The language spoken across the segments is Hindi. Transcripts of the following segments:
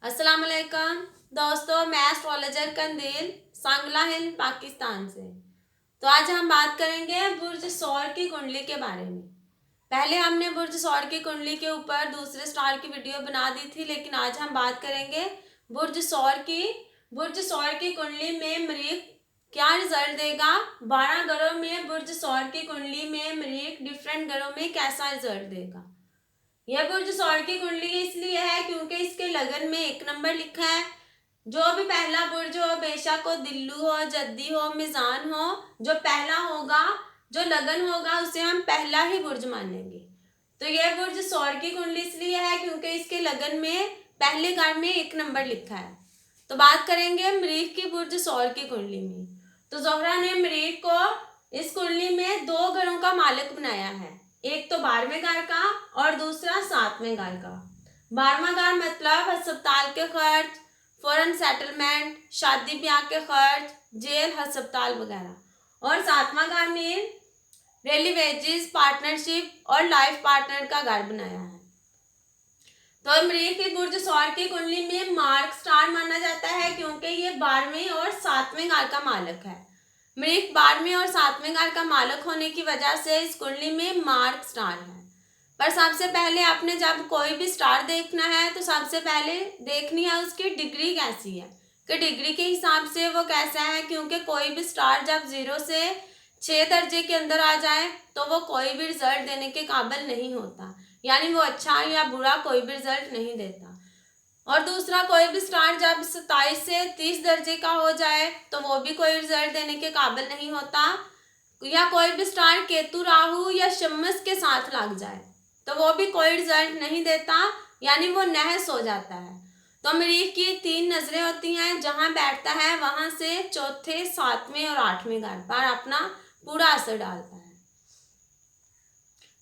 अस्सलाम वालेकुम दोस्तों, मैं एस्ट्रोलॉजर कंदील सांगला हिंद पाकिस्तान से। तो आज हम बात करेंगे बुर्ज सौर की कुंडली के बारे में। पहले हमने बुर्ज सौर की कुंडली के ऊपर दूसरे स्टार की वीडियो बना दी थी, लेकिन आज हम बात करेंगे बुर्ज सौर की। बुर्ज सौर की कुंडली में मरीख क्या रिजल्ट देगा। 12 ग्रहों में बुर्ज सौर की कुंडली में मरीख डिफरेंट ग्रहों में कैसा रिजल्ट देगा। यह बुर्ज सौर की कुंडली इसलिए है क्योंकि इसके लगन में 1 नंबर लिखा है। जो भी पहला बुर्ज हो, बेशक हो दिल्लू हो, जद्दी हो, मिजान हो, जो पहला होगा, जो लगन होगा, उसे हम पहला ही बुर्ज मानेंगे। तो यह बुर्ज सौर की कुंडली इसलिए है क्योंकि इसके लगन में पहले घर में 1 नंबर लिखा है। तो बात करेंगे मरीख की बुर्ज सौर की कुंडली में। तो जोहरा ने मरीख को इस कुंडली में 2 घरों का मालिक बनाया है। एक तो 12वें घर का और दूसरा 7वें घर का। 12वां घर मतलब अस्पताल के खर्च, फॉरेन सेटलमेंट, शादी ब्याह के खर्च, जेल, अस्पताल वगैरह। और 7वां घर में डेली वेजेस, पार्टनरशिप और लाइफ पार्टनर का घर बनाया है। तो मरीख की बुर्ज सौर की कुंडली में मार्क स्टार माना जाता है क्योंकि ये 12वें और 7वें घर का मालिक है। मरीख 12वें और 7वें घर का मालिक होने की वजह से इस कुंडली में मार्क स्टार है। पर सबसे पहले आपने जब कोई भी स्टार देखना है तो सबसे पहले देखनी है उसकी डिग्री कैसी है, कि डिग्री के हिसाब से वो कैसा है। क्योंकि कोई भी स्टार जब 0 से 6 दर्जे के अंदर आ जाए तो वो कोई भी रिजल्ट देने के काबिल नहीं होता, यानी वो अच्छा या बुरा कोई भी रिजल्ट नहीं देता। और दूसरा, कोई भी स्टार जब 27 से 30 दर्जे का हो जाए तो वो भी कोई रिजल्ट देने के काबिल नहीं होता। या कोई भी स्टार केतु, राहु या शम्स के साथ लग जाए तो वो भी कोई रिजल्ट नहीं देता, यानी वो नहस हो जाता है। तो मरीख की 3 नजरें होती हैं, जहां बैठता है वहां से चौथे, 7वें और 8वें घर पर अपना पूरा असर डालता है।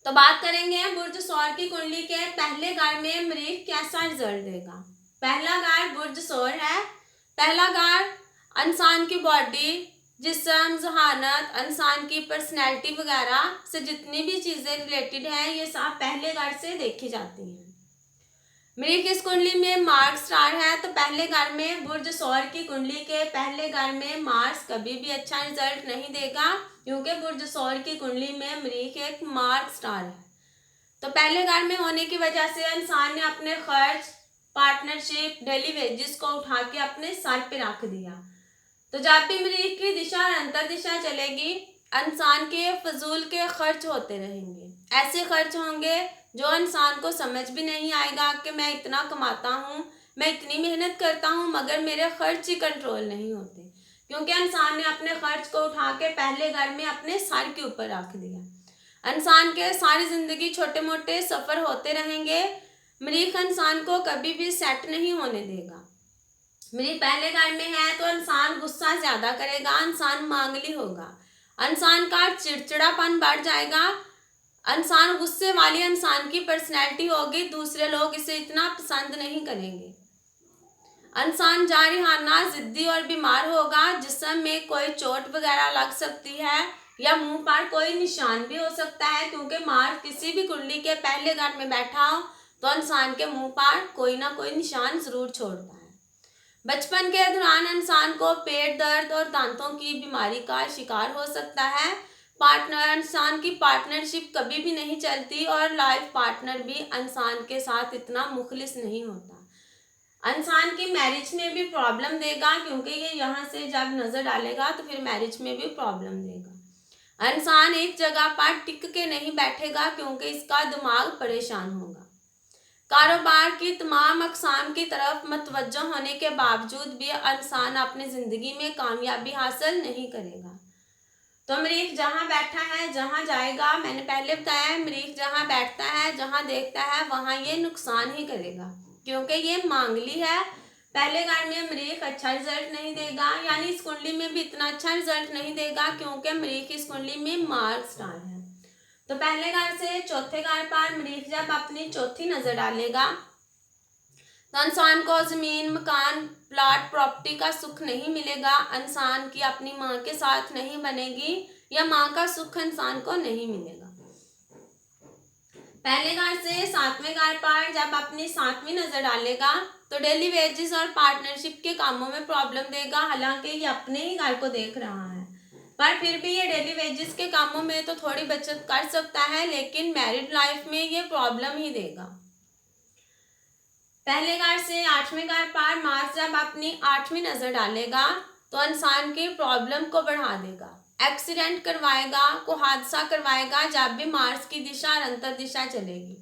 तो बात करेंगे बुर्ज सौर की कुंडली के पहले घर में मरीख कैसा रिजल्ट देगा। पहला घर बुर्ज सौर है। पहला घर इंसान की बॉडी, जिस्म, जहानत, इंसान की पर्सनैलिटी वगैरह से जितनी भी चीज़ें रिलेटेड हैं ये सब पहले घर से देखी जाती हैं। मरीख इस कुंडली में मार्स स्टार है, तो पहले घर में बुर्ज सौर की कुंडली के पहले घर में मार्स कभी भी अच्छा रिजल्ट नहीं देगा क्योंकि बुर्ज सौर की कुंडली में मरीख एक मार्क स्टार है। तो पहले घर में होने की वजह से इंसान ने अपने खर्च, पार्टनरशिप, डेली वेजेस को उठा के अपने सर पे रख दिया। तो जब भी मरीख की दिशा और अंतर दिशा चलेगी, इंसान के फजूल के खर्च होते रहेंगे। ऐसे खर्च होंगे जो इंसान को समझ भी नहीं आएगा कि मैं इतना कमाता हूँ, मैं इतनी मेहनत करता हूँ, मगर मेरे खर्च ही कंट्रोल नहीं होते क्योंकि इंसान ने अपने खर्च को उठा के पहले घर में अपने सर के ऊपर रख दिया। इंसान के सारी जिंदगी छोटे मोटे सफ़र होते रहेंगे। मरीख इंसान को कभी भी सेट नहीं होने देगा। मेरी पहले घर में है तो इंसान गुस्सा ज्यादा करेगा, इंसान मांगली होगा, इंसान का चिड़चिड़ापन बढ़ जाएगा, इंसान गुस्से वाली इंसान की पर्सनैलिटी होगी, दूसरे लोग इसे इतना पसंद नहीं करेंगे। इंसान जारिहाना, जिद्दी और बीमार होगा, जिस्म में कोई चोट वगैरह लग सकती है या मुंह पर कोई निशान भी हो सकता है क्योंकि मार्स किसी भी कुंडली के पहले घर में बैठा हो तो इंसान के मुंह पर कोई ना कोई निशान जरूर छोड़ता है। बचपन के दौरान इंसान को पेट दर्द और दांतों की बीमारी का शिकार हो सकता है। पार्टनर, इंसान की पार्टनरशिप कभी भी नहीं चलती और लाइफ पार्टनर भी इंसान के साथ इतना मुखलिस नहीं होता। इंसान की मैरिज में भी प्रॉब्लम देगा क्योंकि ये यहाँ से जब नज़र डालेगा तो फिर मैरिज में भी प्रॉब्लम देगा। इंसान एक जगह पर टिक के नहीं बैठेगा क्योंकि इसका दिमाग परेशान होगा। कारोबार की तमाम अक़साम की तरफ मतवज्जो होने के बावजूद भी इंसान अपनी ज़िंदगी में कामयाबी हासिल नहीं करेगा। तो मरीख जहाँ बैठा है, जहाँ जाएगा, मैंने पहले बताया है, मरीख जहाँ बैठता है, जहाँ देखता है, वहाँ ये नुकसान ही करेगा क्योंकि ये मांगली है। पहले घर में मरीख अच्छा रिजल्ट नहीं देगा, यानी इस कुंडली में भी इतना अच्छा रिजल्ट नहीं देगा क्योंकि मरीख इस कुंडली में मार्क स्टार है। तो पहले घर से चौथे घर पर मरीख जब अपनी चौथी नजर डालेगा तो इंसान को जमीन, मकान, प्लॉट, प्रॉपर्टी का सुख नहीं मिलेगा। इंसान की अपनी माँ के साथ नहीं बनेगी या माँ का सुख इंसान को नहीं मिलेगा। पहले घर से सातवें घर पर जब अपनी सातवीं नजर डालेगा तो डेली वेजेस और पार्टनरशिप के कामों में प्रॉब्लम देगा। हालांकि ये अपने ही घर को देख रहा है, पर फिर भी ये डेली वेजेस के कामों में तो थोड़ी बचत कर सकता है, लेकिन मैरिड लाइफ में ये प्रॉब्लम ही देगा। पहले घर से आठवें घर पर मार्स जब अपनी आठवीं नजर डालेगा तो इंसान की प्रॉब्लम को बढ़ा देगा, एक्सीडेंट करवाएगा, को हादसा करवाएगा जब भी मार्स की दिशा और अंतर दिशा चलेगी।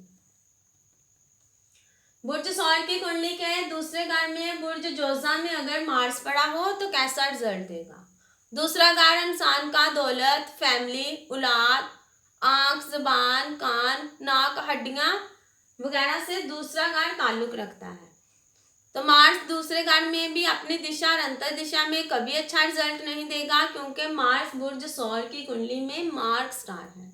बुर्ज सौर की कुंडली के दूसरे घर में बुर्ज जोजा में अगर मार्स पड़ा हो तो कैसा रिजल्ट देगा। दूसरा घर इंसान का दौलत, फैमिली, औलाद, आंख, जुबान, कान, नाक, हड्डियां वगैरह से दूसरा घर ताल्लुक रखता है। तो मार्स दूसरे घर में भी अपनी दिशा और अंतर दिशा में कभी अच्छा रिजल्ट नहीं देगा, क्योंकि मार्स बुर्ज सौर की कुंडली में मार्क स्टार है।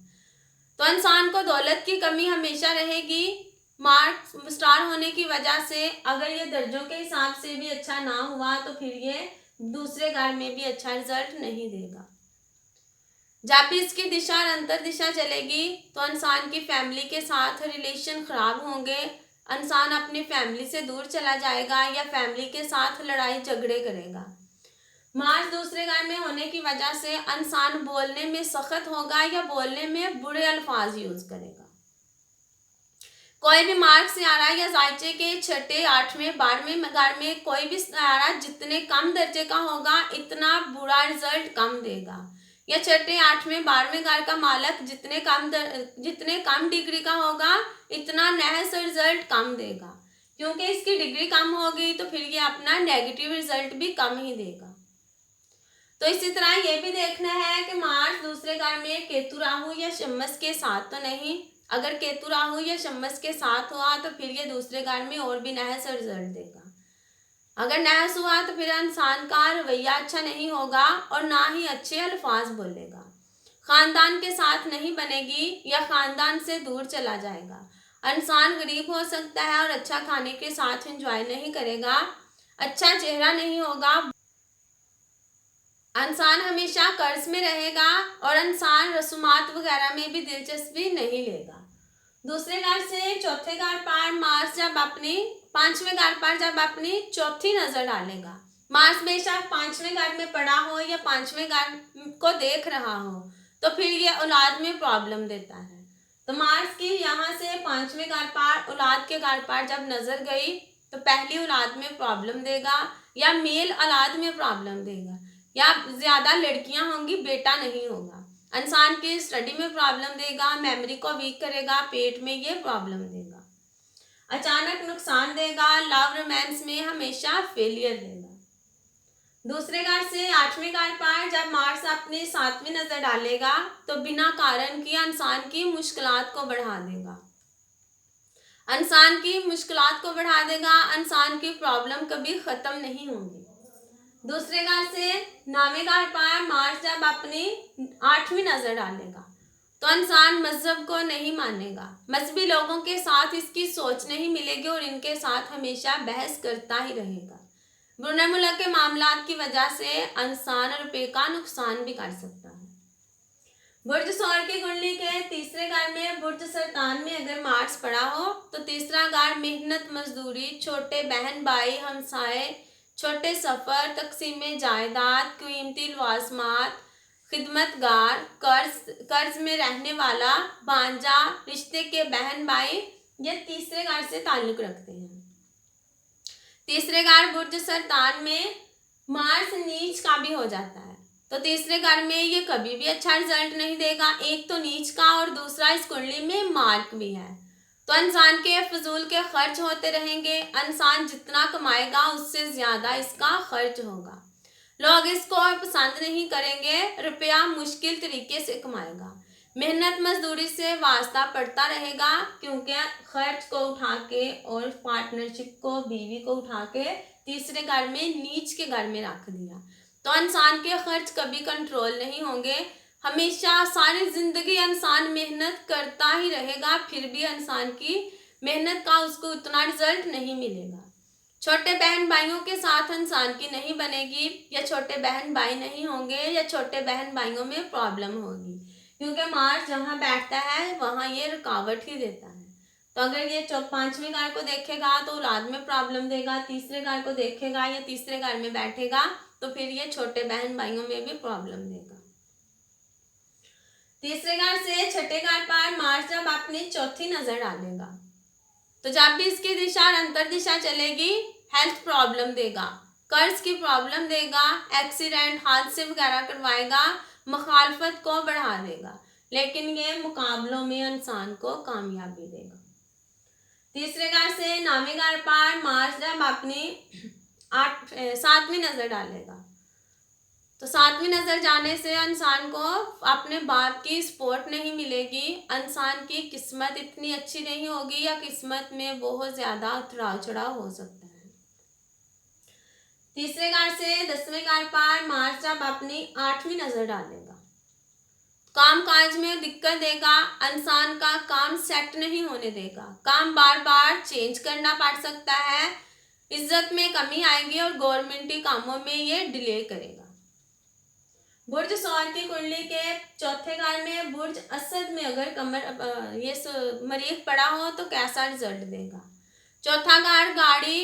तो इंसान को दौलत की कमी हमेशा रहेगी। मार्क स्टार होने की वजह से अगर ये दर्जों के हिसाब से भी अच्छा ना हुआ तो फिर ये दूसरे घर में भी अच्छा रिजल्ट नहीं देगा। जब भी इसकी दिशा और अंतर दिशा चलेगी तो इंसान की फैमिली के साथ रिलेशन खराब होंगे, इंसान अपनी फैमिली से दूर चला जाएगा या फैमिली के साथ लड़ाई झगड़े करेगा। मार्स दूसरे घर में होने की वजह से इंसान बोलने में सख्त होगा या बोलने में बुरे अल्फाज यूज करेगा। कोई भी मार्क सियारा या जायचे के छठे, आठवें, 12वें घर में कोई भी सियारा जितने कम दर्जे का होगा इतना बुरा रिजल्ट कम देगा। या छठे, आठवें, 12वें घर का मालक जितने कम डिग्री का होगा इतना नहस रिजल्ट कम देगा, क्योंकि इसकी डिग्री कम होगी तो फिर ये अपना नेगेटिव रिजल्ट भी कम ही देगा। तो इसी तरह ये भी देखना है कि मार्स दूसरे घर में केतु, राहु या शम्मस के साथ तो नहीं। अगर केतु, राहु या शम्मस के साथ हुआ तो फिर ये दूसरे घर में और भी नहस रिजल्ट देगा। अगर नहस हुआ तो फिर इंसान का रवैया अच्छा नहीं होगा और ना ही अच्छे अल्फाज बोलेगा। खानदान के साथ नहीं बनेगी या खानदान से दूर चला जाएगा। इंसान गरीब हो सकता है और अच्छा खाने के साथ एंजॉय नहीं करेगा, अच्छा चेहरा नहीं होगा, इंसान हमेशा कर्ज में रहेगा और इंसान रसूमात वगैरह में भी दिलचस्पी नहीं लेगा। दूसरे घर से चौथे घर पर मार्स जब अपनी पांचवें घर पर जब अपनी चौथी नजर डालेगा, मार्स बेशक पांचवें घर में पड़ा हो या पांचवें घर को देख रहा हो तो फिर ये औलाद में प्रॉब्लम देता है। तो मार्स की यहाँ से पांचवें घर पर औलाद के घर पर जब नजर गई तो पहली औलाद में प्रॉब्लम देगा या मेल औलाद में प्रॉब्लम देगा, या ज्यादा लड़कियां होंगी, बेटा नहीं होगा। इंसान की स्टडी में प्रॉब्लम देगा, मेमोरी को वीक करेगा, पेट में ये प्रॉब्लम देगा, अचानक नुकसान देगा, लव रोमांस में हमेशा फेलियर देगा। दूसरे घर से आठवें घर पर जब मार्स अपनी सातवीं नजर डालेगा तो बिना कारण की इंसान की मुश्किलात को बढ़ा देगा, इंसान की मुश्किलात को बढ़ा देगा, इंसान की प्रॉब्लम कभी खत्म नहीं होगी। दूसरे घर से नौवें घर पर मार्स जब अपनी आठवीं नजर डालेगा तो इंसान मजहब को नहीं मानेगा, मजहबी लोगों के साथ इसकी सोच नहीं मिलेगी और इनके साथ हमेशा बहस करता ही रहेगा। बुरे मुल्क के मामलात की वजह से इंसान रुपये का नुकसान भी कर सकता है। बुर्ज सौर की कुंडली के तीसरे घर में बुर्ज सरतान में अगर मार्स पड़ा हो तो तीसरा घर मेहनत, मजदूरी, छोटे बहन भाई, हमसाए, छोटे सफ़र, तकसीम जायदाद, कीमती लवाजमात, खिदमतगार, कर्ज में रहने वाला, भांजा, रिश्ते के बहन भाई ये तीसरे घर से ताल्लुक रखते हैं। तीसरे घर बुर्ज सरतान में मार्स नीच का भी हो जाता है तो तीसरे घर में ये कभी भी अच्छा रिजल्ट नहीं देगा। एक तो नीच का और दूसरा इस कुंडली में मार्क भी है, तो इंसान के फजूल के खर्च होते रहेंगे। इंसान जितना कमाएगा उससे ज़्यादा इसका खर्च होगा, लोग इसको पसंद नहीं करेंगे, रुपया मुश्किल तरीके से कमाएगा, मेहनत मजदूरी से वास्ता पड़ता रहेगा, क्योंकि खर्च को उठा के और पार्टनरशिप को, बीवी को उठा के तीसरे घर में, नीच के घर में रख दिया, तो इंसान के खर्च कभी कंट्रोल नहीं होंगे। हमेशा सारी जिंदगी इंसान मेहनत करता ही रहेगा, फिर भी इंसान की मेहनत का उसको उतना रिजल्ट नहीं मिलेगा। छोटे बहन भाइयों के साथ इंसान की नहीं बनेगी, या छोटे बहन भाई नहीं होंगे, या छोटे बहन भाइयों में प्रॉब्लम होगी, क्योंकि मार्स जहाँ बैठता है वहाँ ये रुकावट ही देता है। तो अगर ये 5वें घर को देखेगा तो औलाद में प्रॉब्लम देगा, तीसरे घर को देखेगा या तीसरे घर में बैठेगा तो फिर ये छोटे बहन भाइयों में भी प्रॉब्लम देगा। तीसरे घर से छठे घर पर मार्स जब अपनी चौथी नजर डालेगा तो जब भी इसकी दिशा और अंतर दिशा चलेगी हेल्थ प्रॉब्लम देगा, कर्ज की प्रॉब्लम देगा, एक्सीडेंट हादसे वगैरह करवाएगा, मुखालफत को बढ़ा देगा, लेकिन ये मुकाबलों में इंसान को कामयाबी देगा। तीसरे घर से 9वें घर पर मार्स जब अपनी 7वीं नजर डालेगा तो 7वीं नजर जाने से इंसान को अपने बाप की सपोर्ट नहीं मिलेगी, इंसान की किस्मत इतनी अच्छी नहीं होगी या किस्मत में बहुत ज्यादा उतराव चढ़ाव हो सकता है। तीसरे घर से 10वें घर पर मार्स जब अपनी 8वीं नजर डालेगा काम काज में दिक्कत देगा, इंसान का काम सेट नहीं होने देगा, काम बार बार चेंज करना पड़ सकता है, इज्जत में कमी आएगी और गवर्नमेंटी कामों में ये डिले करेगा। बुर्ज सौर की कुंडली के चौथे घर में बुर्ज असद में अगर मरीख पड़ा हो तो कैसा रिजल्ट देगा। चौथा घर गाड़ी,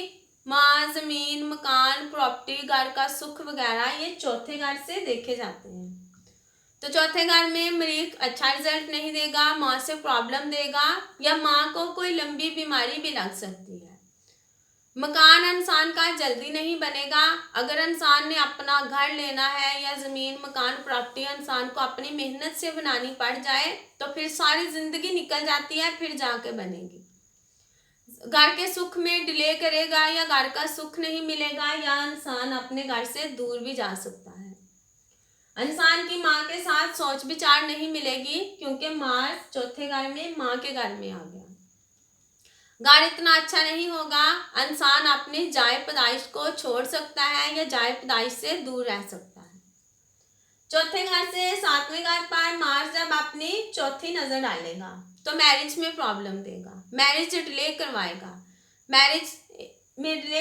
माँ, जमीन, मकान, प्रॉपर्टी, घर का सुख वगैरह ये चौथे घर से देखे जाते हैं। तो चौथे घर में मरीख अच्छा रिजल्ट नहीं देगा, माँ से प्रॉब्लम देगा या माँ को कोई लंबी बीमारी भी लग सकती है। मकान इंसान का जल्दी नहीं बनेगा, अगर इंसान ने अपना घर लेना है या ज़मीन, मकान, प्रॉपर्टी इंसान को अपनी मेहनत से बनानी पड़ जाए तो फिर सारी ज़िंदगी निकल जाती है, फिर जाके बनेगी। घर के सुख में डिले करेगा या घर का सुख नहीं मिलेगा या इंसान अपने घर से दूर भी जा सकता है। इंसान की माँ के साथ सोच विचार नहीं मिलेगी क्योंकि मार्स चौथे घर में माँ के घर में आ गया। घर इतना अच्छा नहीं होगा, इंसान अपनी जाय पैदाइश को छोड़ सकता है या जाय पैदाइश से दूर रह सकता है। चौथे घर से 7वें घर पर मार्स जब अपनी चौथी नजर डालेगा तो मैरिज में प्रॉब्लम देगा, मैरिज डिले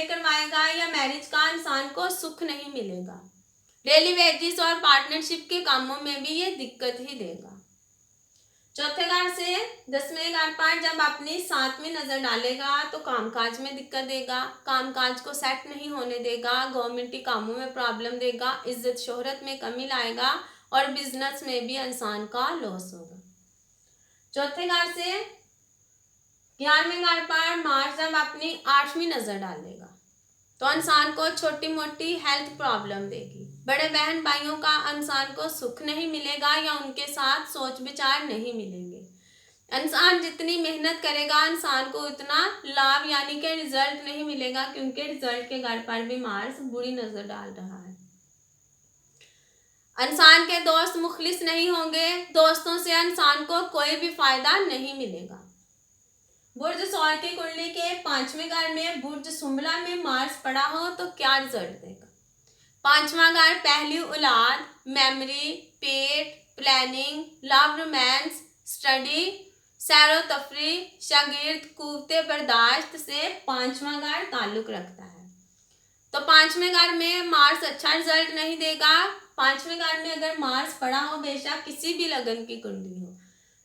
करवाएगा, या मैरिज का इंसान को सुख नहीं मिलेगा। डेली वेजेस और पार्टनरशिप के कामों में भी ये दिक्कत ही देगा। चौथे घर से 10वें घर पर जब अपनी 7वीं नजर डालेगा तो कामकाज में दिक्कत देगा, कामकाज को सेट नहीं होने देगा, गवर्नमेंटी कामों में प्रॉब्लम देगा, इज्जत शोहरत में कमी लाएगा और बिजनेस में भी इंसान का लॉस होगा। चौथे घर से 11वें घर पर मार्स जब अपनी 8वीं नजर डालेगा तो इंसान को छोटी मोटी हेल्थ प्रॉब्लम देगी, बड़े बहन भाइयों का इंसान को सुख नहीं मिलेगा या उनके साथ सोच विचार नहीं मिलेंगे। इंसान जितनी मेहनत करेगा इंसान को उतना लाभ यानी कि रिजल्ट नहीं मिलेगा क्योंकि रिजल्ट के घर पर भी मार्स बुरी नजर डाल रहा है। इंसान के दोस्त मुखलिस नहीं होंगे, दोस्तों से इंसान को कोई भी फायदा नहीं मिलेगा। बुर्ज सौर की कुंडली के 5वें घर में बुर्ज सुंबला में मार्स पड़ा हो तो क्या रिजल्ट देगा। 5वां घर पहली औलाद, मेमोरी, पेट, प्लानिंग, लव, रोमांस, स्टडी, सैरो तफरी, शागिर्द, कुव्वते बर्दाश्त से 5वां घर ताल्लुक रखता है। तो 5वें घर में मार्स अच्छा रिजल्ट नहीं देगा। 5वें घर में अगर मार्स पड़ा हो, बेशक किसी भी लगन की कुंडली हो,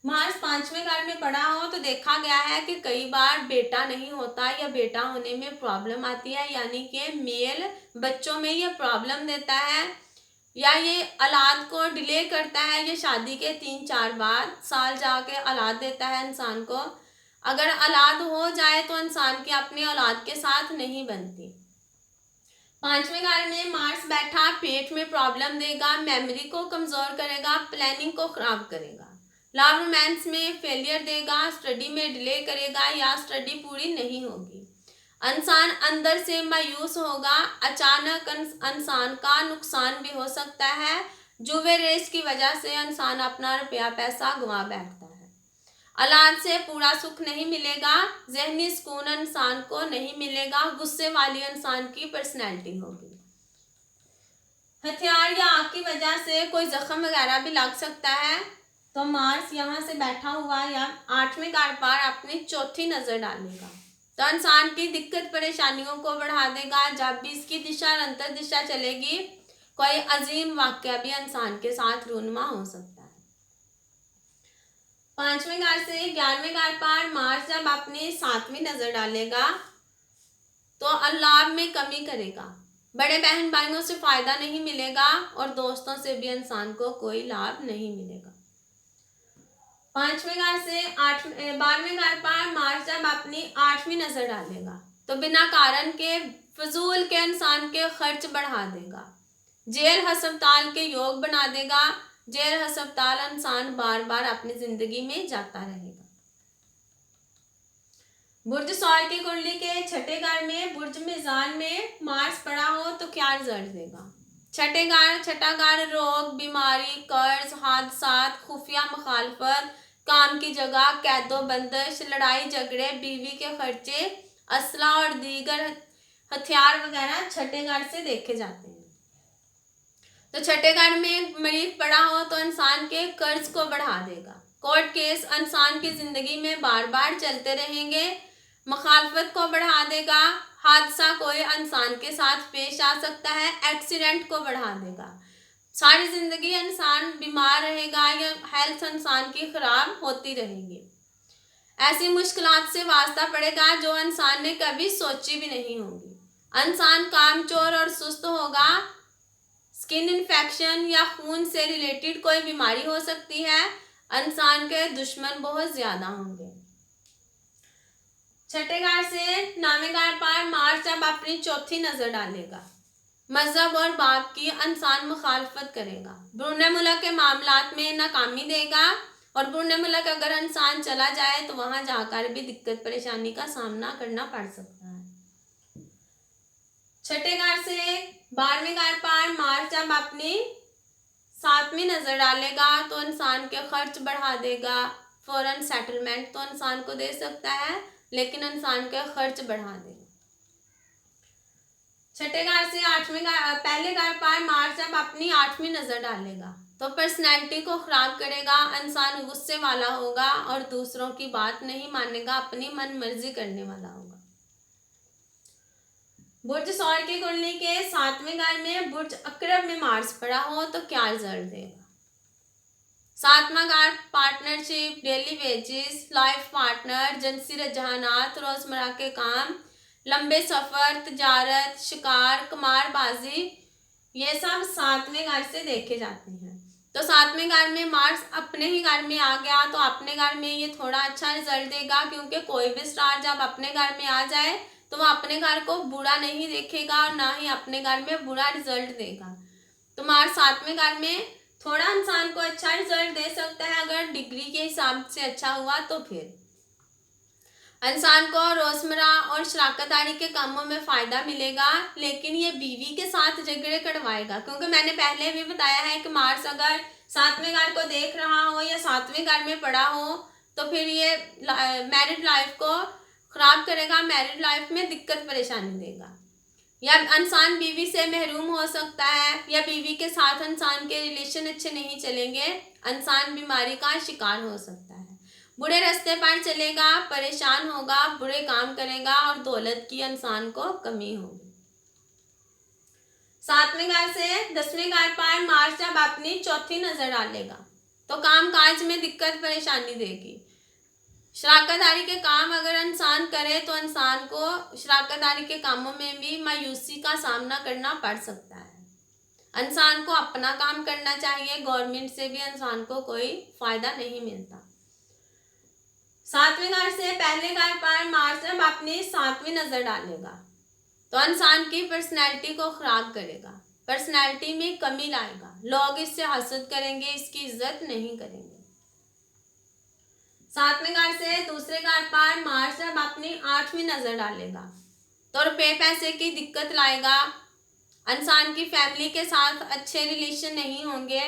मार्स 5वें घर में पड़ा हो तो देखा गया है कि कई बार बेटा नहीं होता या बेटा होने में प्रॉब्लम आती है, यानी कि मेल बच्चों में ये प्रॉब्लम देता है या ये औलाद को डिले करता है, ये शादी के 3-4 बाद साल जाके औलाद देता है इंसान को। अगर औलाद हो जाए तो इंसान की अपनी औलाद के साथ नहीं बनती। 5वें घर में मार्स बैठा पेट में प्रॉब्लम देगा, मेमोरी को कमजोर करेगा, प्लानिंग को खराब करेगा, लव रोमांस में फेलियर देगा, स्टडी में डिले करेगा या स्टडी पूरी नहीं होगी। इंसान अंदर से मायूस होगा, अचानक इंसान का नुकसान भी हो सकता है। जुए रेस की वजह से इंसान अपना रुपया पैसा गंवा बैठता है। औलाद से पूरा सुख नहीं मिलेगा, जहनी सुकून इंसान को नहीं मिलेगा, गुस्से वाली इंसान की पर्सनैलिटी होगी। हथियार या आग की वजह से कोई जख्म वगैरह भी लग सकता है। तो मार्स यहाँ से बैठा हुआ या 8वें घर पर अपनी चौथी नजर डालेगा तो इंसान की दिक्कत परेशानियों को बढ़ा देगा। जब भी इसकी दिशा और अंतर दिशा चलेगी कोई अजीम वाकया भी इंसान के साथ रूनुमा हो सकता है। 5वें घर से 11वें घर पर मार्स जब अपनी 7वीं नजर डालेगा तो लाभ में कमी करेगा, बड़े बहन भाइयों से फायदा नहीं मिलेगा और दोस्तों से भी इंसान को कोई लाभ नहीं मिलेगा। 5वें घर से 12वें घर पर मार्स जब अपनी 8वीं नजर डालेगा तो बिना कारण के फजूल के इंसान के खर्च बढ़ा देगा, जेल हस्पताल के योग बना देगा। जेल हस्पताल इंसान बार बार अपनी जिंदगी में जाता रहेगा। बुर्ज सौर की कुंडली के छठे घर में बुर्ज मिजान में मार्स पड़ा हो तो क्या रिजल्ट देगा। छठा घर रोग, बीमारी, कर्ज, हादसात, खुफिया मुखालफत, काम की जगह, कैदो बंदिश, लड़ाई झगड़े, बीवी के खर्चे, असला और दीगर हथियार वगैरह छठे घर से देखे जाते हैं। तो छठे घर में मरीज पड़ा हो तो इंसान के कर्ज को बढ़ा देगा। कोर्ट केस इंसान की जिंदगी में बार बार चलते रहेंगे, मुखालफत को बढ़ा देगा। हादसा कोई इंसान के साथ पेश आ सकता है, एक्सीडेंट को बढ़ा देगा। सारी जिंदगी इंसान बीमार रहेगा या हेल्थ इंसान की खराब होती रहेगी। ऐसी मुश्किलात से वास्ता पड़ेगा जो इंसान ने कभी सोची भी नहीं होगी। इंसान कामचोर और सुस्त होगा। स्किन इन्फेक्शन या खून से रिलेटेड कोई बीमारी हो सकती है। इंसान के दुश्मन बहुत ज्यादा होंगे। छठे घर से 9वें घर पर मार्स जब अपनी चौथी नजर डालेगा मजहब और बाप की इंसान मुखालफत करेगा, बुरे मुल्क के मामलात में नाकामी देगा और बुरे मुल्क अगर इंसान चला जाए तो वहां जाकर भी दिक्कत परेशानी का सामना करना पड़ सकता है। छठे घर से 12वें घर पर मार्स जब अपनी 7वीं नजर डालेगा तो इंसान के खर्च बढ़ा देगा। फॉरेन सेटलमेंट तो इंसान को दे सकता है लेकिन इंसान के खर्च बढ़ा देगा। छठे घर से पहले घर पर मार्स जब अपनी 8वीं नजर डालेगा तो पर्सनैलिटी को खराब करेगा। इंसान गुस्से वाला होगा और दूसरों की बात नहीं मानेगा, अपनी मन मर्जी करने वाला होगा। बुर्ज सौर की कुंडली के 7वें घर में बुर्ज अकरब में मार्स पड़ा हो तो क्या रिजल्ट देगा। 7वां घर partnership, daily wages, life partner, जिनसी रुझानात, रोजमर्रा के काम, लंबे सफर, तिजारत, शिकार, कुमारबाजी, ये सब 7वें घर से देखे जाते हैं। तो 7वें घर में मार्स अपने ही घर में आ गया तो अपने घर में ये थोड़ा अच्छा रिजल्ट देगा, क्योंकि कोई भी स्टार जब अपने घर में आ जाए तो वह अपने घर को बुरा नहीं देखेगा और ना ही अपने घर में बुरा रिजल्ट देगा। तो मार्स 7वें घर में थोड़ा इंसान को अच्छा रिजल्ट दे सकता है, अगर डिग्री के हिसाब से अच्छा हुआ तो फिर इंसान को रोजमर्रा और शराकतदारी के कामों में फायदा मिलेगा। लेकिन ये बीवी के साथ झगड़े करवाएगा, क्योंकि मैंने पहले भी बताया है कि मार्स अगर 7वें घर को देख रहा हो या 7वें घर में पड़ा हो तो फिर ये मैरिड लाइफ को खराब करेगा, मैरिड लाइफ में दिक्कत परेशानी देगा, या इंसान बीवी से महरूम हो सकता है, या बीवी के साथ इंसान के रिलेशन अच्छे नहीं चलेंगे, इंसान बीमारी का शिकार हो सकता है, बुरे रास्ते पर चलेगा, परेशान होगा, बुरे काम करेगा और दौलत की इंसान को कमी होगी। 7वें घर से 10वें घर पर मार्स जब अपनी चौथी नजर डालेगा तो काम काज में दिक्कत परेशानी देगी। शराकतदारी के काम अगर इंसान करे तो इंसान को शराकतदारी के कामों में भी मायूसी का सामना करना पड़ सकता है। इंसान को अपना काम करना चाहिए, गवर्नमेंट से भी इंसान को कोई फायदा नहीं मिलता। 7वें घर से पहले घर पर मार्स जब अपनी 7वीं नजर डालेगा तो इंसान की पर्सनैलिटी को खराब करेगा, पर्सनैलिटी में कमी लाएगा, लोग इससे हसद करेंगे, इसकी इज्जत नहीं करेंगे। 7वें घर से दूसरे घर पर मार्स जब अपनी 8वीं नजर डालेगा तो रुपये पैसे की दिक्कत लाएगा, इंसान की फैमिली के साथ अच्छे रिलेशन नहीं होंगे,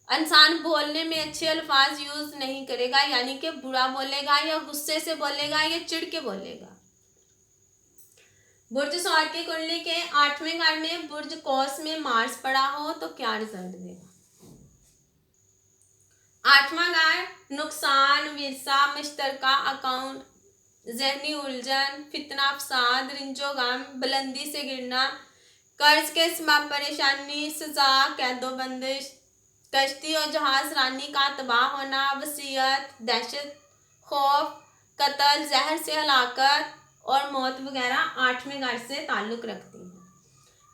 इंसान बोलने में अच्छे अल्फाज यूज नहीं करेगा, यानी कि बुरा बोलेगा या गुस्से से बोलेगा या चिढ़ के बोलेगा। बुर्ज सौर की कुंडली के 8वें घर में बुर्ज कौस में मार्स पड़ा हो तो क्या रिजल्ट देगा। 8वां घर नुकसान, विरसा, मुश्तरका अकाउंट, जहनी उलझन, फितना फसाद, रिंजो गम, बुलंदी से गिरना, कर्ज के सबब परेशानी, सजा, कैदो बंदिश, कश्ती और जहाज रानी का तबाह होना, वसीयत, दहशत, खौफ, कत्ल, जहर से हलाकत और मौत वगैरह 8वें घर से ताल्लुक़ रखती हैं।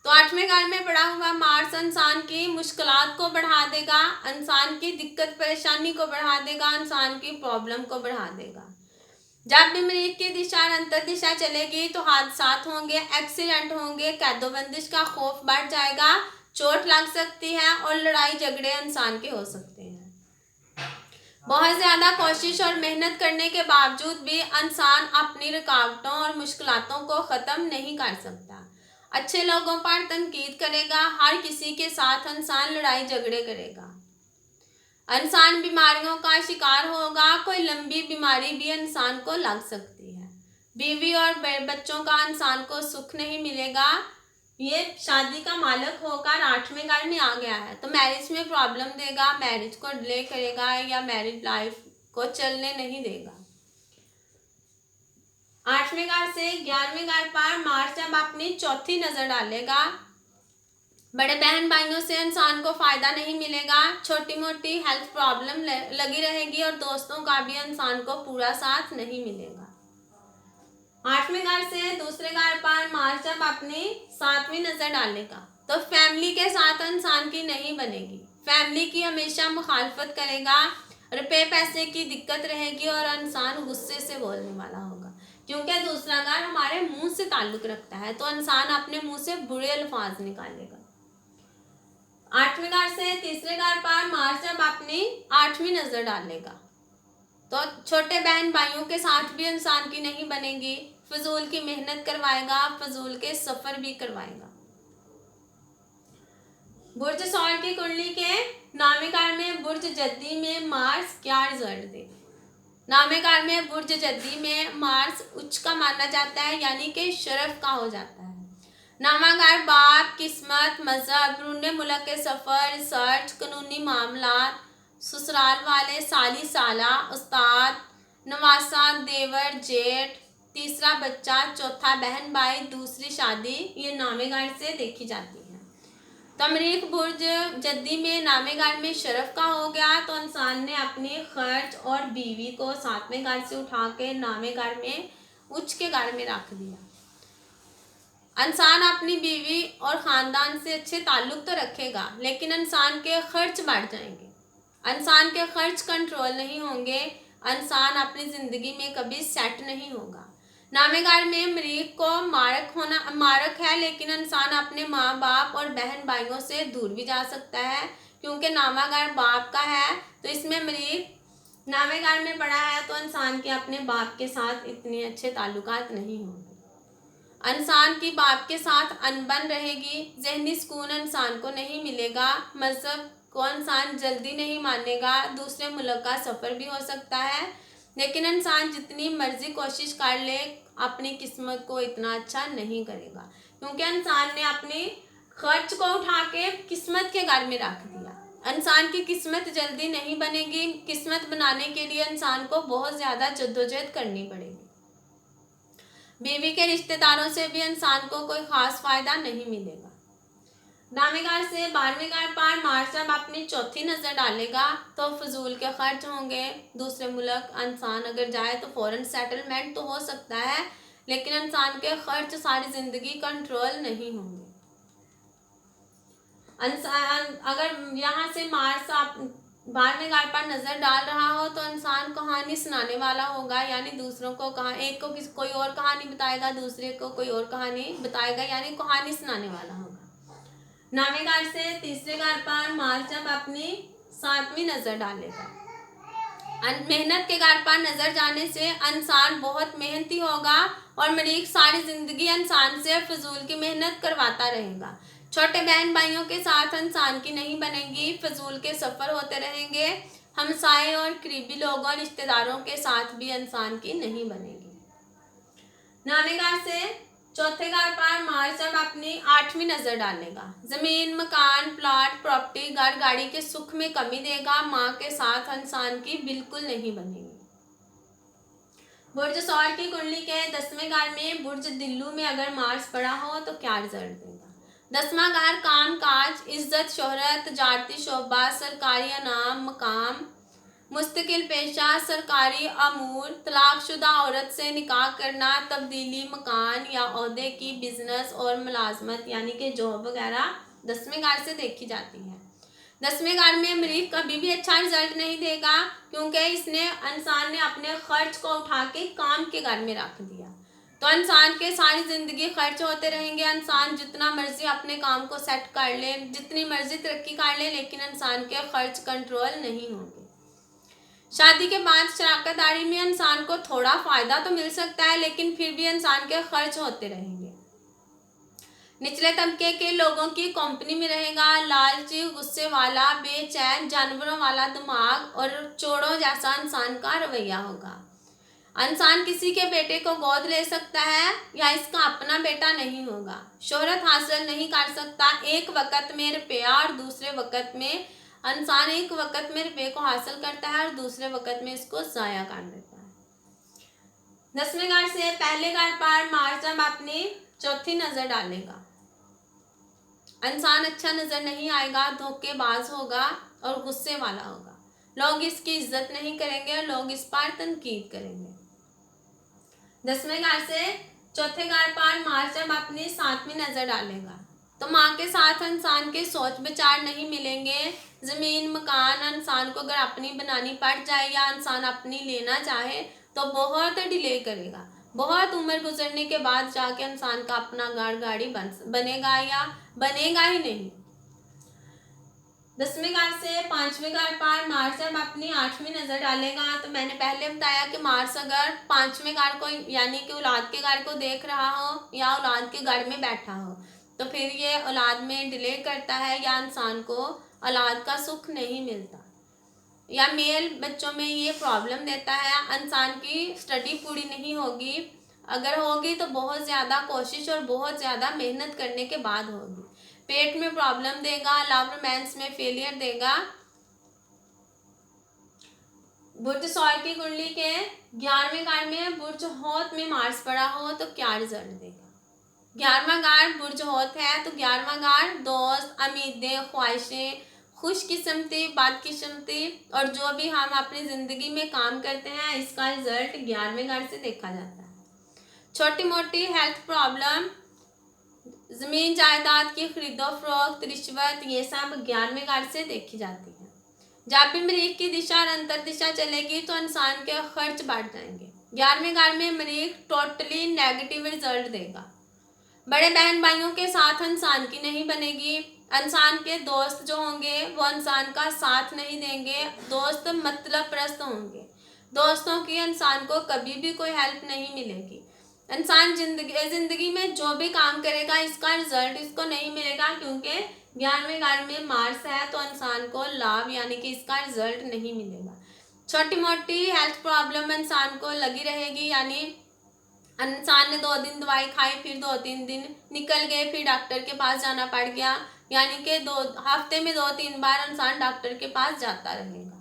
तो 8वें घर में पड़ा हुआ मार्स इंसान की मुश्किलात को बढ़ा देगा, इंसान की दिक्कत परेशानी को बढ़ा देगा, इंसान की प्रॉब्लम को बढ़ा देगा। जब भी मरीख की दिशा और अंतर दिशा चलेगी तो हादसात होंगे, एक्सीडेंट होंगे, कैदोबंदिश का खौफ बढ़ जाएगा, चोट लग सकती है और लड़ाई झगड़े इंसान के हो सकते हैं। बहुत ज़्यादा कोशिश और मेहनत करने के बावजूद भी इंसान अपनी रुकावटों और मुश्किलातों को ख़त्म नहीं कर सकता। अच्छे लोगों पर तनकीद करेगा, हर किसी के साथ इंसान लड़ाई झगड़े करेगा, इंसान बीमारियों का शिकार होगा, कोई लंबी बीमारी भी इंसान को लग सकती है। बीवी और बच्चों का इंसान को सुख नहीं मिलेगा। ये शादी का मालक होकर 8वें घर में आ गया है तो मैरिज में प्रॉब्लम देगा, मैरिज को डिले करेगा या मैरिज लाइफ को चलने नहीं देगा। 8वें घर से 11वें घर पर मार्स जब अपनी चौथी नज़र डालेगा, बड़े बहन भाइयों से इंसान को फ़ायदा नहीं मिलेगा, छोटी मोटी हेल्थ प्रॉब्लम लगी रहेगी और दोस्तों का भी इंसान को पूरा साथ नहीं मिलेगा। 8वें घर से दूसरे घर पर मार्स जब अपनी 7वीं नज़र डालेगा तो फैमिली के साथ इंसान की नहीं बनेगी, फैमिली की हमेशा मुखालफत करेगा, रुपए पैसे की दिक्कत रहेगी और इंसान गुस्से से बोलने वाला होगा, क्योंकि दूसरा घर हमारे मुंह से ताल्लुक़ रखता है तो इंसान अपने मुंह से बुरे अल्फाज निकालेगा। 8वें घर से तीसरे घर पर मार्स जब अपनी 8वीं नज़र डालेगा तो छोटे बहन भाइयों के साथ भी इंसान की नहीं बनेगी, फजूल की मेहनत करवाएगा, फजूल के सफ़र भी करवाएगा। बुर्ज सौर की कुंडली के 9वें घर में बुर्ज जद्दी में मार्स क्या रिजल्ट देगा? 9वें घर में बुर्ज जद्दी में मार्स उच्च का माना जाता है, यानी कि शरफ का हो जाता है। 9वां घर बाप, किस्मत, मजहब, रूने मुल्क के सफ़र, रिसर्च, कानूनी मामलात, ससुराल वाले, साली साला, उस्ताद, नवासा, देवर, जेठ, तीसरा बच्चा, चौथा बहन भाई, दूसरी शादी, ये 9वें घर से देखी जाती है। तमरीक बुर्ज जद्दी में 9वें घर में शरफ का हो गया तो इंसान ने अपने खर्च और बीवी को 7वें घर से उठा के 9वें घर में उच्च के घर में रख दिया। इंसान अपनी बीवी और ख़ानदान से अच्छे ताल्लुक़ तो रखेगा लेकिन इंसान के खर्च बढ़ जाएंगे, इंसान के खर्च कंट्रोल नहीं होंगे, इंसान अपनी ज़िंदगी में कभी सेट नहीं होगा। 9वें घर में मरीख को मारक है लेकिन इंसान अपने माँ बाप और बहन भाइयों से दूर भी जा सकता है, क्योंकि 9वां घर बाप का है तो इसमें मरीख 9वें घर में पड़ा है तो इंसान के अपने बाप के साथ इतने अच्छे ताल्लुकात नहीं होंगे, इंसान की बाप के साथ अनबन रहेगी, जहनी सुकून इंसान को नहीं मिलेगा, मज़हब को इंसान जल्दी नहीं मानेगा, दूसरे मुल्क का सफ़र भी हो सकता है, लेकिन इंसान जितनी मर्जी कोशिश कर ले अपनी किस्मत को इतना अच्छा नहीं करेगा, क्योंकि इंसान ने अपने खर्च को उठा के किस्मत के घर में रख दिया। इंसान की किस्मत जल्दी नहीं बनेगी, किस्मत बनाने के लिए इंसान को बहुत ज़्यादा जद्दोजहद करनी पड़ेगी। बीवी के रिश्तेदारों से भी इंसान को कोई ख़ास फ़ायदा नहीं मिलेगा। 9वें घर से 12वें घर पर मार्स जब अपनी चौथी नज़र डालेगा तो फजूल के खर्च होंगे, दूसरे मुल्क इंसान अगर जाए तो फ़ौरन सेटलमेंट तो हो सकता है लेकिन इंसान के खर्च सारी ज़िंदगी कंट्रोल नहीं होंगे। इंसान अगर यहाँ से मार्स आप 12वें घर पर नज़र डाल रहा हो तो इंसान कहानी सुनाने वाला होगा, यानी दूसरों को एक को कोई और कहानी बताएगा, दूसरे को कोई और कहानी बताएगा, यानी कहानी सुनाने वाला होगा। 9वें घर से तीसरे घर पर मार्स जब अपनी 7वीं नज़र डालेगा, मेहनत के घर पर नज़र जाने से इंसान बहुत मेहनती होगा और मरीख सारी ज़िंदगी इंसान से फजूल की मेहनत करवाता रहेगा। छोटे बहन भाइयों के साथ इंसान की नहीं बनेगी, फजूल के सफ़र होते रहेंगे, हमसाए और करीबी लोगों रिश्तेदारों के साथ भी इंसान की नहीं बनेगी। 9वें घर से चौथे घर पर मार्स जब अपनी 8वीं नज़र डालेगा, ज़मीन, मकान, प्लॉट, प्रॉपर्टी, घर गाड़ी के सुख में कमी देगा, माँ के साथ इंसान की बिल्कुल नहीं बनेगी। बुर्ज सौर की कुंडली के 10वें घर में बुर्ज दिल्लू में अगर मार्स पड़ा हो तो क्या रिजल्ट देगा? 10वां घर काम काज, इज्जत शोहरत, जाती शोभा, सरकारी इनाम, मकाम, मुस्तकिल पेशा, सरकारी अमूर, तलाकशुदा औरत से निकाह करना, तब्दीली मकान या ओहदे की, बिजनेस और मुलाजमत यानी कि जॉब वगैरह 10वें घर से देखी जाती है। 10वें घर में मरीज कभी भी अच्छा रिजल्ट नहीं देगा, क्योंकि इसने इंसान ने अपने खर्च को उठा के काम के घर में रख दिया। तो इंसान के सारी ज़िंदगी खर्च होते रहेंगे। इंसान जितना मर्जी अपने काम को सेट कर ले, जितनी मर्जी तरक्की कर ले, लेकिन इंसान के खर्च कंट्रोल नहीं होंगे। शादी के बाद शराकतदारी में इंसान को थोड़ा फ़ायदा तो मिल सकता है, लेकिन फिर भी इंसान के खर्च होते रहेंगे। निचले तबके के लोगों की कंपनी में रहेगा। लालची, गुस्से वाला, बेचैन, जानवरों वाला दिमाग और चोरों जैसा इंसान का रवैया होगा। इंसान किसी के बेटे को गोद ले सकता है या इसका अपना बेटा नहीं होगा। शोहरत हासिल नहीं कर सकता। एक वक्त में रुपया और दूसरे वक्त में इंसान एक वक्त में रुपये को हासिल करता है और दूसरे वक्त में इसको ज़ाया कर देता है। 10वें घर से पहले घर पर मार्स जब अपनी चौथी नज़र डालेगा, इंसान अच्छा नज़र नहीं आएगा, धोखेबाज होगा और गुस्से वाला होगा। लोग इसकी इज्जत नहीं करेंगे और लोग इस पर तनकीद करेंगे। 10वें घर से चौथे घर पर मार्स जब अपनी 7वीं नज़र डालेगा, तो माँ के साथ इंसान के सोच विचार नहीं मिलेंगे। ज़मीन मकान इंसान को अगर अपनी बनानी पड़ जाए या इंसान अपनी लेना चाहे तो बहुत डिले करेगा। बहुत उम्र गुजरने के बाद जाके इंसान का अपना घर गाड़ी बनेगा या बनेगा ही नहीं। 10वें घर से 5वें घर पर मार्स जब अपनी 8वीं नज़र डालेगा, तो मैंने पहले बताया कि मार्स अगर 5वें घर को यानी कि औलाद के घर को देख रहा हो या औलाद के घर में बैठा हो, तो फिर ये औलाद में डिले करता है या इंसान को औलाद का सुख नहीं मिलता, या मेल बच्चों में ये प्रॉब्लम देता है। इंसान की स्टडी पूरी नहीं होगी, अगर होगी तो बहुत ज़्यादा कोशिश और बहुत ज़्यादा मेहनत करने के बाद होगी। पेट में प्रॉब्लम देगा, लव रोमांस में फेलियर देगा। बुर्ज सौर की कुंडली के 11वें घर में बुर्ज होत में मार्स पड़ा हो तो क्या रिजल्ट देगा। 11वां घर बुर्ज होत है तो 11वां घर दोस्त, उम्मीदें, ख्वाहिशें, खुशकिस्मती, बदकिस्मती और जो भी हम अपनी ज़िंदगी में काम करते हैं इसका रिजल्ट 11वें घर से देखा जाता है। छोटी मोटी हेल्थ प्रॉब्लम, ज़मीन जायदाद की खरीदो फरोख्त, रिश्वत, ये सब 11वें घर से देखी जाती है। जब भी मरीख की दिशा और अंतर दिशा चलेगी तो इंसान के खर्च बढ़ जाएंगे। 11वें घर में मरीख टोटली नेगेटिव रिजल्ट देगा। बड़े बहन भाइयों के साथ इंसान की नहीं बनेगी। इंसान के दोस्त जो होंगे वो इंसान का साथ नहीं देंगे। दोस्त मतलब प्रस्त होंगे। दोस्तों की इंसान को कभी भी कोई हेल्प नहीं मिलेगी। इंसान जिंदगी में जो भी काम करेगा इसका रिजल्ट इसको नहीं मिलेगा, क्योंकि 11वें घर में मार्स है तो इंसान को लाभ यानी कि इसका रिजल्ट नहीं मिलेगा। छोटी मोटी हेल्थ प्रॉब्लम इंसान को लगी रहेगी, यानी इंसान ने 2 दिन दवाई खाई, फिर 2-3 दिन निकल गए, फिर डॉक्टर के पास जाना पड़ गया, यानी कि 2 हफ्ते में 2-3 बार इंसान डॉक्टर के पास जाता रहेगा।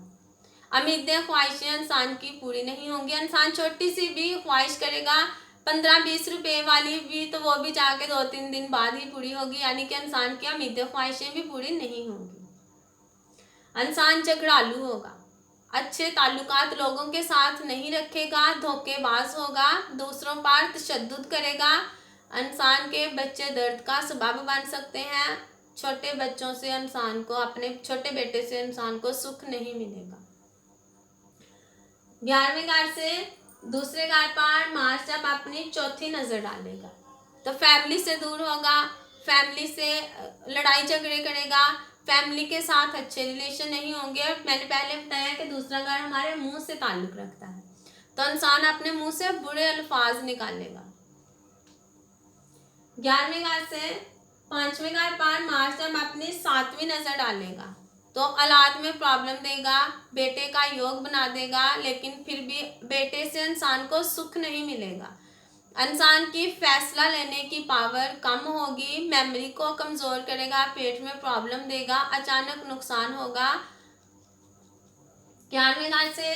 उम्मीदें, ख्वाहिशें इंसान की पूरी नहीं होंगी। इंसान छोटी सी भी ख्वाहिश करेगा 15-20 रुपए वाली भी, तो वो भी जाके 2-3 दिन बाद ही पूरी होगी, यानी कि इंसान की उम्मीदें ख्वाहिशें भी पूरी नहीं होंगी। इंसान झगड़ालू होगा, अच्छे ताल्लुकात लोगों के साथ नहीं रखेगा, धोखेबाज होगा, दूसरों पर तशद्दुद करेगा। इंसान के बच्चे दर्द का सबब बन सकते हैं। छोटे बच्चों से इंसान को, अपने छोटे बेटे से इंसान को सुख नहीं मिलेगा। 11वें घर से दूसरे घर पर मार्स जब अपनी चौथी नज़र डालेगा तो फैमिली से दूर होगा, फैमिली से लड़ाई झगड़े करेगा, फैमिली के साथ अच्छे रिलेशन नहीं होंगे। मैंने पहले बताया कि दूसरा घर हमारे मुंह से ताल्लुक़ रखता है, तो इंसान अपने मुंह से बुरे अल्फाज निकालेगा। 11वें घर से 5वें घर पर मार्स जब अपनी 7वीं नज़र डालेगा तो औलाद में प्रॉब्लम देगा, बेटे का योग बना देगा, लेकिन फिर भी बेटे से इंसान को सुख नहीं मिलेगा। इंसान की फैसला लेने की पावर कम होगी, मेमोरी को कमज़ोर करेगा, पेट में प्रॉब्लम देगा, अचानक नुकसान होगा। 11वें घर से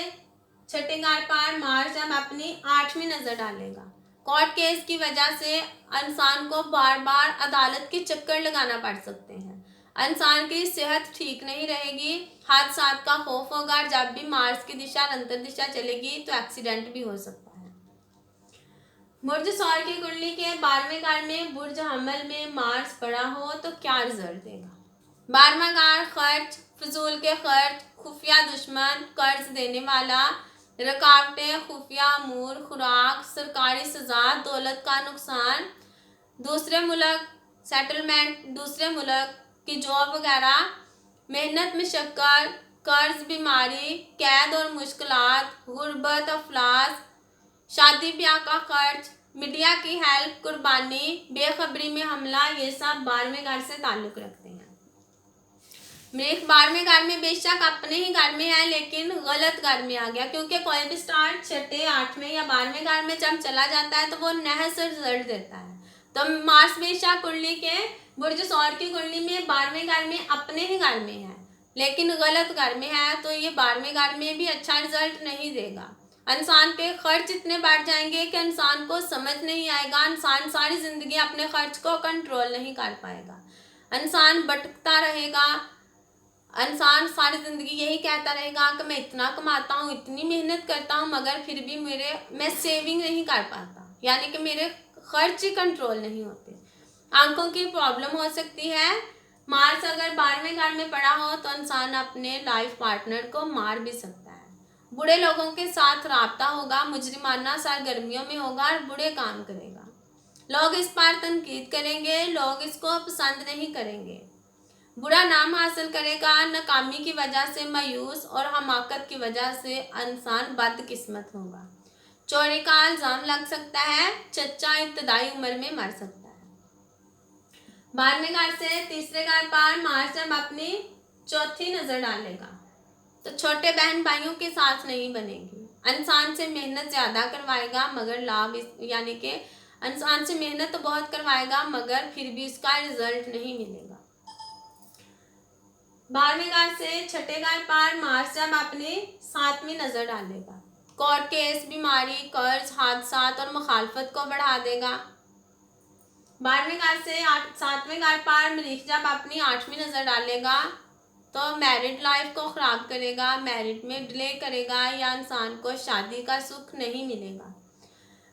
छठे घर पर मार्स जब अपनी 8वीं नज़र डालेगा कोर्ट केस की वजह से इंसान को बार बार अदालत के चक्कर लगाना पड़ सकते हैं। इंसान की सेहत ठीक नहीं रहेगी, हादसा का खौफ होगा। जब भी मार्स की दिशा अंतर दिशा चलेगी तो एक्सीडेंट भी हो सकता है। बुर्ज सौर की कुंडली के 12वें घर में बुर्ज हमल में मार्स पड़ा हो तो क्या रिजल्ट देगा। 12वां घर खर्च, फजूल के खर्च, खुफिया दुश्मन, कर्ज देने वाला, रुकावटें, खुफिया अमूर, खुराक, सरकारी सजा, दौलत का नुकसान, दूसरे मुल्क सेटलमेंट, दूसरे मुल्क की जॉब वगैरह, मेहनत मशक्क़त, कर्ज, बीमारी, कैद और मुश्किलात, गुर्बत, अफलास, शादी ब्याह का खर्च, मीडिया की हेल्प, कुर्बानी, बेखबरी में हमला, ये सब 12वें घर से ताल्लुक़ रखते हैं। मृग 12वें घर में बेशक अपने ही घर में है लेकिन गलत घर में आ गया, क्योंकि कोई भी स्टार 6, 8वें या 12वें घर में जब चला जाता है तो वो नहस रिजल्ट देता है। तो मार्स बेशक कुंडली के बुर्ज सौर की कुंडली में 12वें घर में अपने ही घर में है लेकिन गलत घर में है, तो ये 12वें घर में भी अच्छा रिजल्ट नहीं देगा। इंसान के खर्च इतने बढ़ जाएंगे कि इंसान को समझ नहीं आएगा, इंसान सारी जिंदगी अपने खर्च को कंट्रोल नहीं कर पाएगा, इंसान भटकता रहेगा, इंसान सारी ज़िंदगी यही कहता रहेगा कि मैं इतना कमाता हूँ, इतनी मेहनत करता हूँ, मगर फिर भी मैं सेविंग नहीं कर पाता, यानी कि मेरे खर्च ही कंट्रोल नहीं होते। आंखों की प्रॉब्लम हो सकती है। मार्स अगर 12वें घर में पड़ा हो तो इंसान अपने लाइफ पार्टनर को मार भी सकता है। बुरे लोगों के साथ राब्ता होगा, मुजरिमाना सरगर्मियों में होगा और बुरे काम करेगा। लोग इस पर तनकीद करेंगे, लोग इसको पसंद नहीं करेंगे, बुरा नाम हासिल करेगा। नाकामी की वजह से मायूस और हमाकत की वजह से इंसान बदकिस्मत होगा। चोरी का इल्ज़ाम लग सकता है। चच्चा इब्तदाई उम्र में मर सकता है। 12वें घर से तीसरे घर पर मार्स जब अपनी चौथी नज़र डालेगा तो छोटे बहन भाइयों के साथ नहीं बनेगी। इंसान से मेहनत ज़्यादा करवाएगा मगर लाभ यानी कि इंसान से मेहनत तो बहुत करवाएगा मगर फिर भी इसका रिजल्ट नहीं मिलेगा। 12वें घर से छठे घर पर मार्स जब अपनी 7वीं नज़र डालेगा कोर्ट केस, बीमारी, कर्ज, हादसा और मुखालफत को बढ़ा देगा। 12वें घर से 7वें घर पर मरीख जब अपनी 8वीं नज़र डालेगा तो मैरिड लाइफ को ख़राब करेगा, मैरिड में डिले करेगा या इंसान को शादी का सुख नहीं मिलेगा।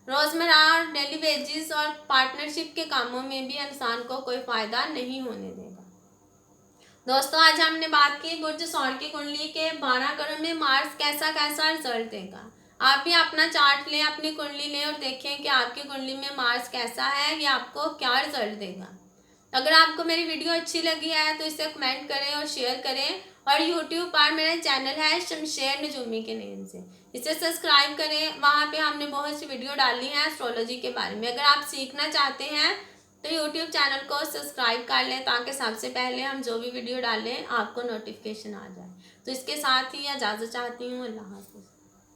रोज़मर्रा और डेली वेजेस और पार्टनरशिप के कामों में भी इंसान को कोई फ़ायदा नहीं होने देगा। दोस्तों, आज हमने बात की बुर्ज सौर की कुंडली के 12 घरों में मार्स कैसा कैसा रिजल्ट देगा। आप भी अपना चार्ट लें, अपनी कुंडली लें और देखें कि आपकी कुंडली में मार्स कैसा है, ये आपको क्या रिजल्ट देगा। अगर आपको मेरी वीडियो अच्छी लगी है तो इसे कमेंट करें और शेयर करें, और यूट्यूब पर मेरा चैनल है शमशेर नजूमी के नेम से, इसे सब्सक्राइब करें। वहाँ पे हमने बहुत सी वीडियो डाली हैं एस्ट्रोलॉजी के बारे में। अगर आप सीखना चाहते हैं तो यूट्यूब चैनल को सब्सक्राइब कर लें ताकि सबसे पहले हम जो भी वीडियो डालें आपको नोटिफिकेशन आ जाए। तो इसके साथ ही इजाज़त चाहती हूँ। अल्लाह हाफ़िज़।